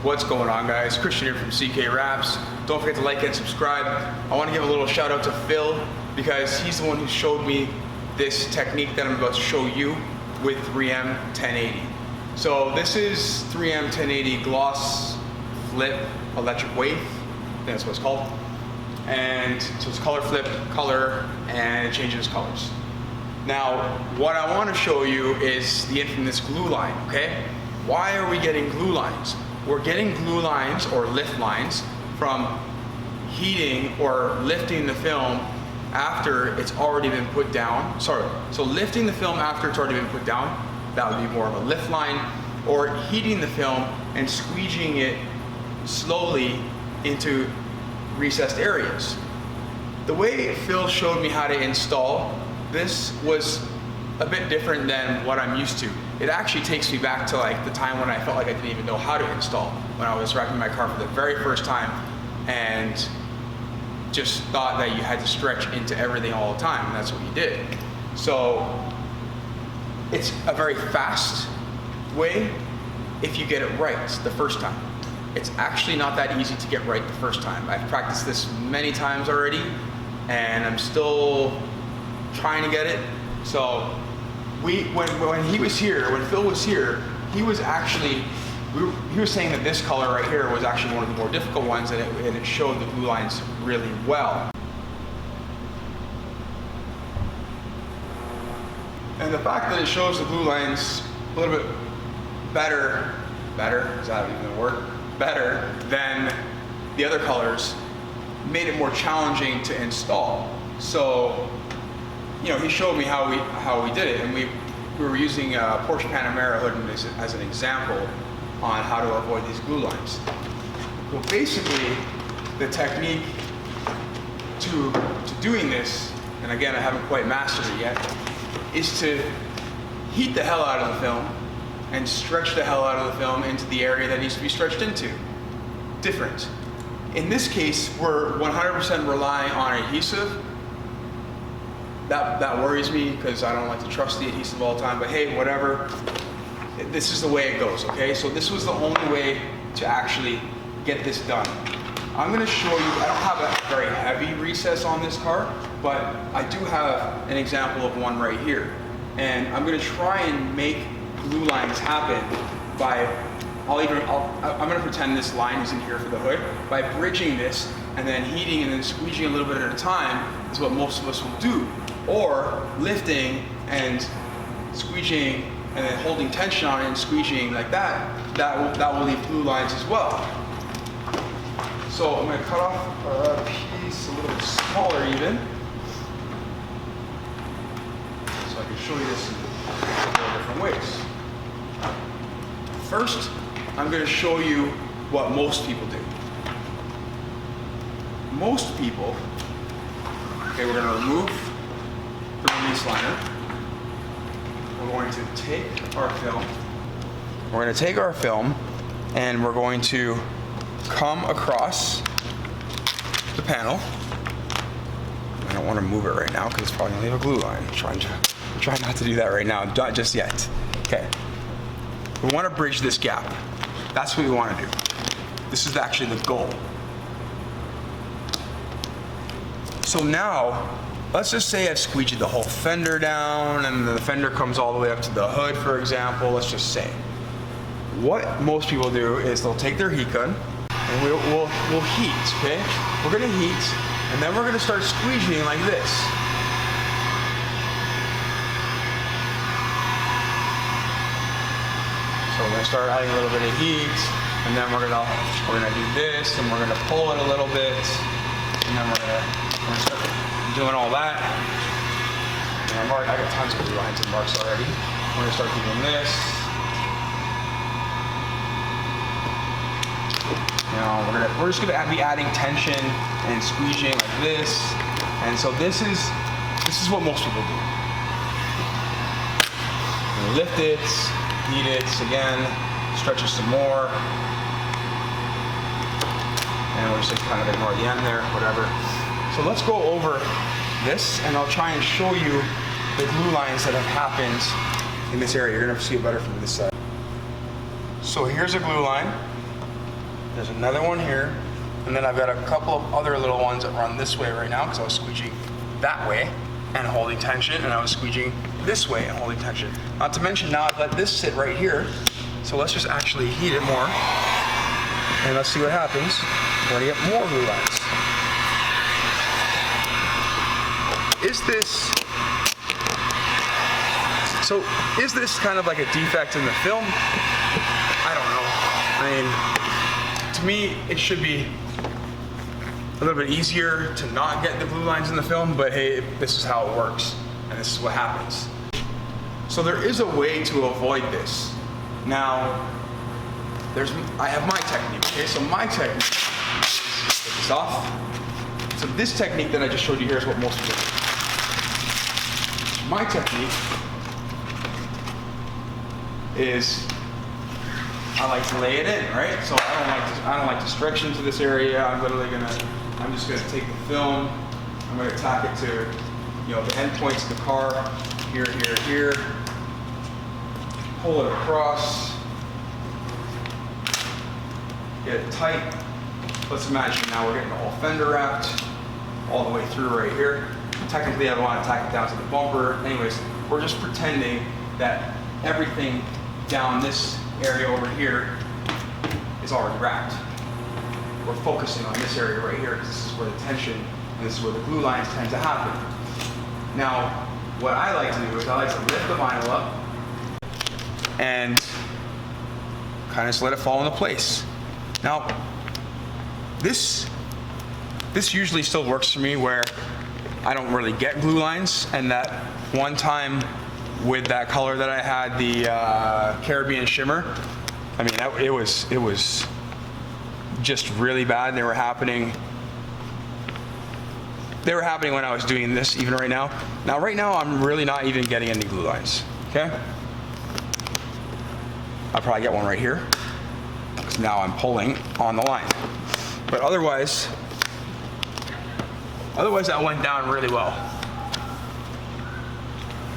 What's going on, guys? Christian here from CK Wraps. Don't forget to like and subscribe. I want to give a little shout out to Phil because he's the one who showed me this technique that I'm about to show you with 3M 1080. So this is 3M 1080 gloss flip electric wave. I think that's what it's called. And so it's color flip, color, and it changes colors. Now, what I want to show you is the infamous glue line, okay? Why are we getting glue lines? We're getting glue lines or lift lines from heating or lifting the film after it's already been put down. So lifting the film after it's already been put down, that would be more of a lift line, or heating the film and squeegeeing it slowly into recessed areas. The way Phil showed me how to install this was a bit different than what I'm used to. It actually takes me back to like the time when I felt like I didn't even know how to install, when I was wrapping my car for the very first time and just thought that you had to stretch into everything all the time, and that's what you did. So it's a very fast way if you get it right the first time. It's actually not that easy to get right the first time. I've practiced this many times already and I'm still trying to get it. So when he was here, when Phil was here, he was actually, he was saying that this color right here was actually one of the more difficult ones, and it showed the glue lines really well. And the fact that it shows the glue lines a little bit better, is that even a word? Better than the other colors made it more challenging to install. So, you know, he showed me how we did it, and we were using a Porsche Panamera hood as an example on how to avoid these glue lines. Well, basically, the technique to doing this, and again, I haven't quite mastered it yet, is to heat the hell out of the film and stretch the hell out of the film into the area that needs to be stretched into. Different. In this case, we're 100% relying on adhesive. That worries me because I don't like to trust the adhesive all the time, but hey, whatever. This is the way it goes, okay? So this was the only way to actually get this done. I'm gonna show you, I don't have a very heavy recess on this car, but I do have an example of one right here. And I'm gonna try and make glue lines happen by, I'm gonna pretend this line isn't here for the hood, by bridging this and then heating and then squeezing a little bit at a time is what most of us will do. Or lifting and squeegeeing and then holding tension on it and squeegeeing like that will leave glue lines as well. So I'm going to cut off a piece a little bit smaller even, so I can show you this in a couple of different ways. First, I'm going to show you what most people do. Most people, okay, we're going to remove the release liner. We're going to take our film. We're going to take our film and we're going to come across the panel. I don't want to move it right now because it's probably going to leave a glue line. I'm trying not to do that right now, not just yet. Okay. We want to bridge this gap. That's what we want to do. This is actually the goal. So now, let's just say I've squeegeed the whole fender down and the fender comes all the way up to the hood, for example, let's just say. What most people do is they'll take their heat gun and we'll heat, okay? We're gonna heat and then we're gonna start squeegeeing like this. So we're gonna start adding a little bit of heat and then we're gonna do this and we're gonna pull it a little bit and then we're gonna start doing all that. And I got tons of glue lines and marks already. We're gonna start doing this. You know, we're just gonna be adding tension and squeegeeing like this. And so this is what most people do. We lift it, heat it again, stretch it some more. And we'll just kind of ignore the end there, whatever. So let's go over this and I'll try and show you the glue lines that have happened in this area. You're gonna see it better from this side. So here's a glue line. There's another one here. And then I've got a couple of other little ones that run this way right now because I was squeegeeing that way and holding tension, and I was squeegeeing this way and holding tension. Not to mention now I've let this sit right here. So let's just actually heat it more. And let's see what happens. We're gonna get more glue lines. Is this kind of like a defect in the film? I don't know. I mean, to me, it should be a little bit easier to not get the glue lines in the film, but hey, this is how it works, and this is what happens. So there is a way to avoid this. Now, I have my technique, okay? So my technique is take this off. So this technique that I just showed you here is what most people do. My technique is I like to lay it in, right? So I don't like to stretch into this area. I'm just gonna take the film, I'm gonna tack it to, the end points of the car, here, here, here, pull it across, get it tight. Let's imagine now we're getting the whole fender wrapped all the way through right here. Technically I want to tack it down to the bumper. Anyways, we're just pretending that everything down this area over here is already wrapped. We're focusing on this area right here because this is where the tension and this is where the glue lines tend to happen. Now, what I like to do is I like to lift the vinyl up and kind of just let it fall into place. Now, this usually still works for me where I don't really get glue lines, and that one time with that color that I had, the Caribbean Shimmer, I mean, it was just really bad. They were happening when I was doing this, even right now. Now, right now, I'm really not even getting any glue lines, okay? I'll probably get one right here, because now I'm pulling on the line. But otherwise that went down really well.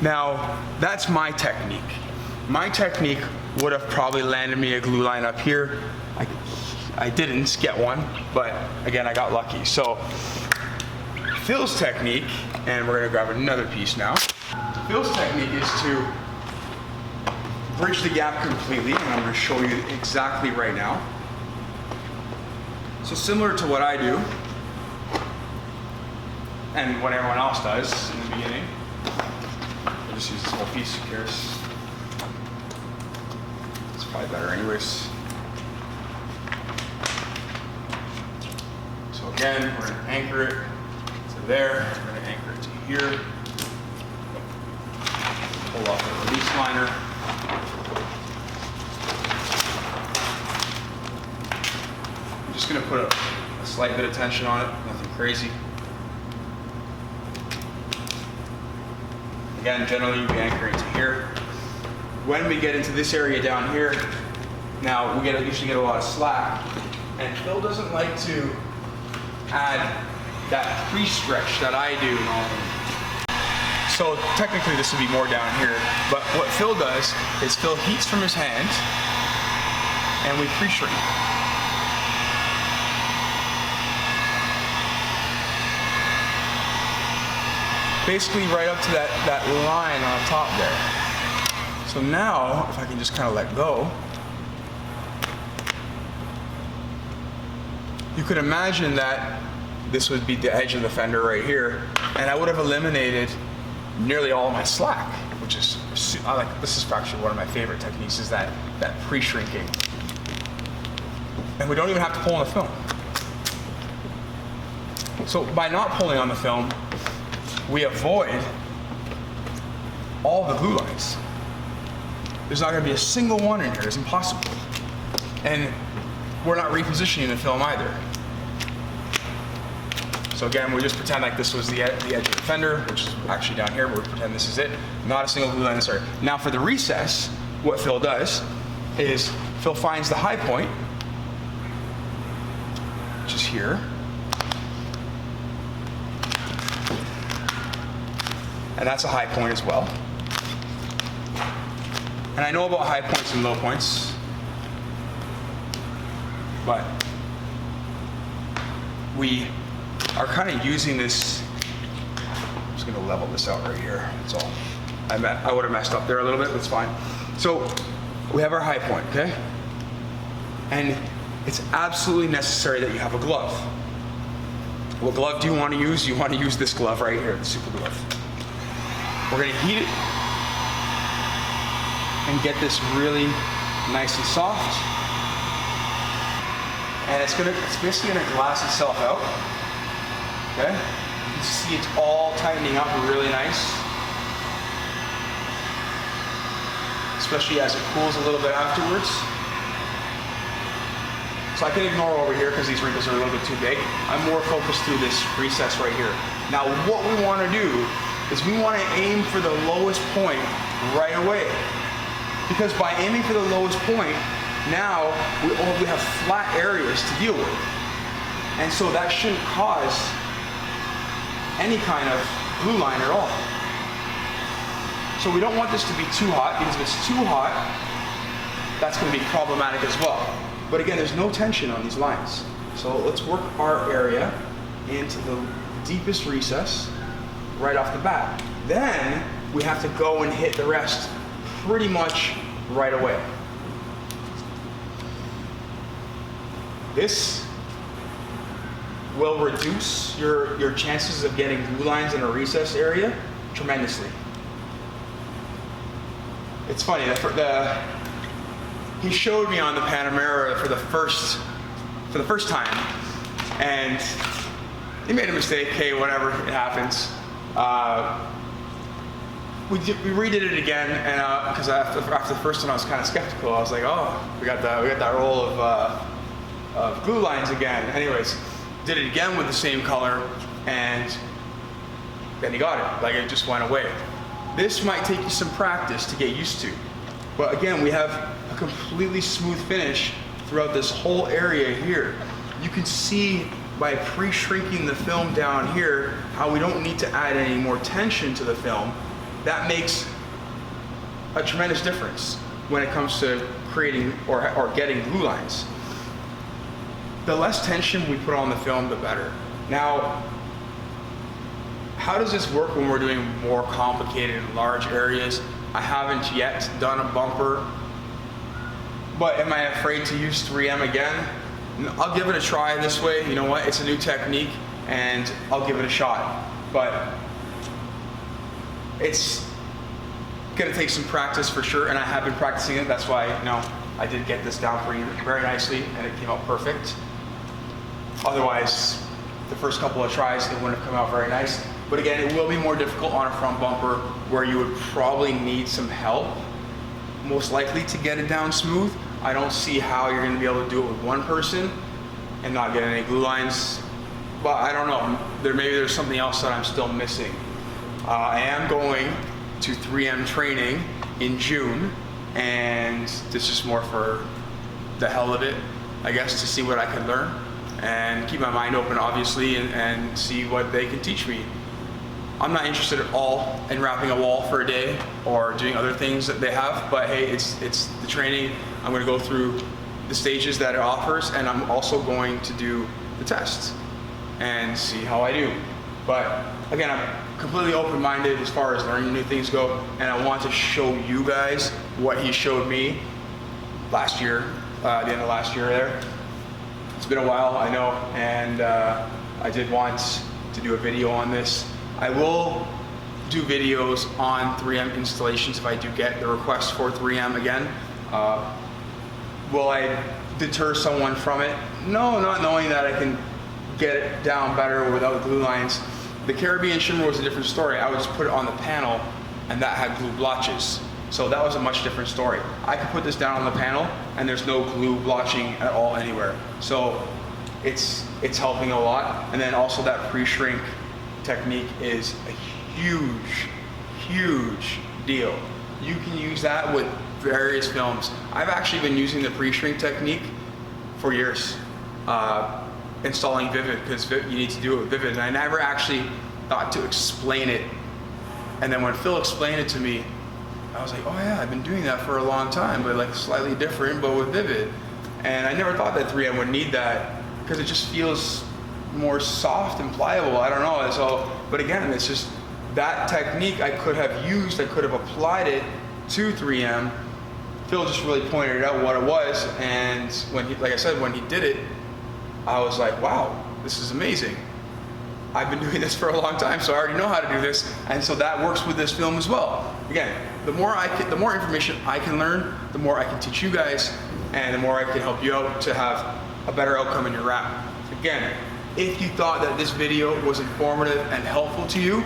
Now, that's my technique. My technique would have probably landed me a glue line up here. I didn't get one, but again, I got lucky. So, Phil's technique, and we're gonna grab another piece now. Phil's technique is to bridge the gap completely, and I'm gonna show you exactly right now. So similar to what I do, and what everyone else does in the beginning, I'll just use this whole piece, who cares? It's probably better anyways. So again, we're gonna anchor it to there, we're gonna anchor it to here, pull off the release liner. I'm just gonna put a slight bit of tension on it, nothing crazy. Again, generally you'd be anchoring to here. When we get into this area down here, now we usually get a lot of slack, and Phil doesn't like to add that pre-stretch that I do normally. So technically this would be more down here, but what Phil does is Phil heats from his hand, and we pre-shrink. Basically right up to that line on top there. So now, if I can just kind of let go, you could imagine that this would be the edge of the fender right here, and I would have eliminated nearly all of my slack, which is, this is actually one of my favorite techniques, is that pre-shrinking. And we don't even have to pull on the film. So by not pulling on the film, we avoid all the glue lines. There's not gonna be a single one in here, it's impossible. And we're not repositioning the film either. So again, we just pretend like this was the edge of the fender, which is actually down here, but we pretend this is it. Not a single glue line in this area. Now for the recess, what Phil does is Phil finds the high point, which is here. And that's a high point as well. And I know about high points and low points. but we are kind of using this. I'm just gonna level this out right here, that's all. I would have messed up there a little bit, that's fine. So we have our high point, okay? And it's absolutely necessary that you have a glove. What glove do you want to use? You want to use this glove right here, the super glove. We're going to heat it and get this really nice and soft. And it's basically going to glass itself out. Okay? You can see it's all tightening up really nice. Especially as it cools a little bit afterwards. So I can ignore over here because these wrinkles are a little bit too big. I'm more focused through this recess right here. Now what we want to do is we want to aim for the lowest point right away. Because by aiming for the lowest point, now we only have flat areas to deal with. And so that shouldn't cause any kind of glue line at all. So we don't want this to be too hot, because if it's too hot, that's going to be problematic as well. But again, there's no tension on these lines. So let's work our area into the deepest recess right off the bat. Then we have to go and hit the rest pretty much right away. This will reduce your chances of getting glue lines in a recess area tremendously. It's funny, he showed me on the Panamera for the first time, and he made a mistake. Hey, whatever, it happens. We redid it again, and because after the first one I was kind of skeptical. I was like, oh, we got that roll of glue lines again. Anyways, did it again with the same color, and then he got it. Like, it just went away. This might take you some practice to get used to, but again, we have a completely smooth finish throughout this whole area here. You can see by pre-shrinking the film down here how we don't need to add any more tension to the film. That makes a tremendous difference when it comes to creating or getting glue lines. The less tension we put on the film, the better. Now, how does this work when we're doing more complicated and large areas? I haven't yet done a bumper, but am I afraid to use 3M again? I'll give it a try this way. You know what? It's a new technique, and I'll give it a shot. But it's gonna take some practice for sure, and I have been practicing it. That's why, you know, I did get this down very nicely, and it came out perfect. Otherwise, the first couple of tries, it wouldn't have come out very nice. But again, it will be more difficult on a front bumper where you would probably need some help, most likely, to get it down smooth. I don't see how you're gonna be able to do it with one person and not get any glue lines. But I don't know, maybe there's something else that I'm still missing. I am going to 3M training in June, and this is more for the hell of it, I guess, to see what I can learn and keep my mind open, obviously, and see what they can teach me. I'm not interested at all in wrapping a wall for a day or doing other things that they have, but hey, it's the training. I'm going to go through the stages that it offers, and I'm also going to do the tests and see how I do. But again, I'm completely open-minded as far as learning new things go, and I want to show you guys what he showed me last year, the end of last year there. It's been a while, I know, and I did want to do a video on this. I will do videos on 3M installations if I do get the request for 3M again. Will I deter someone from it? No, not knowing that I can get it down better without glue lines. The Caribbean shimmer was a different story. I would just put it on the panel, and that had glue blotches. So that was a much different story. I could put this down on the panel, and there's no glue blotching at all anywhere. So it's helping a lot. And then also that pre-shrink technique is a huge deal. You can use that with various films. I've actually been using the pre-shrink technique for years, installing Vivid, because you need to do it with Vivid, and I never actually thought to explain it. And then when Phil explained it to me, I was like, oh yeah, I've been doing that for a long time, but like slightly different, but with Vivid. And I never thought that 3M would need that because it just feels more soft and pliable. I don't know. And so, but again, it's just that technique I could have used, I could have applied it to 3M. Phil just really pointed out what it was, and when he, like I said, when he did it, I was like, wow, this is amazing. I've been doing this for a long time, so I already know how to do this, and so that works with this film as well. Again, the more information I can learn, the more I can teach you guys, and the more I can help you out to have a better outcome in your rap. Again, if you thought that this video was informative and helpful to you,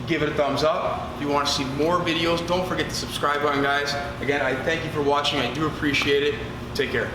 give it a thumbs up. If you want to see more videos, don't forget the subscribe button, guys. Again, I thank you for watching. I do appreciate it. Take care.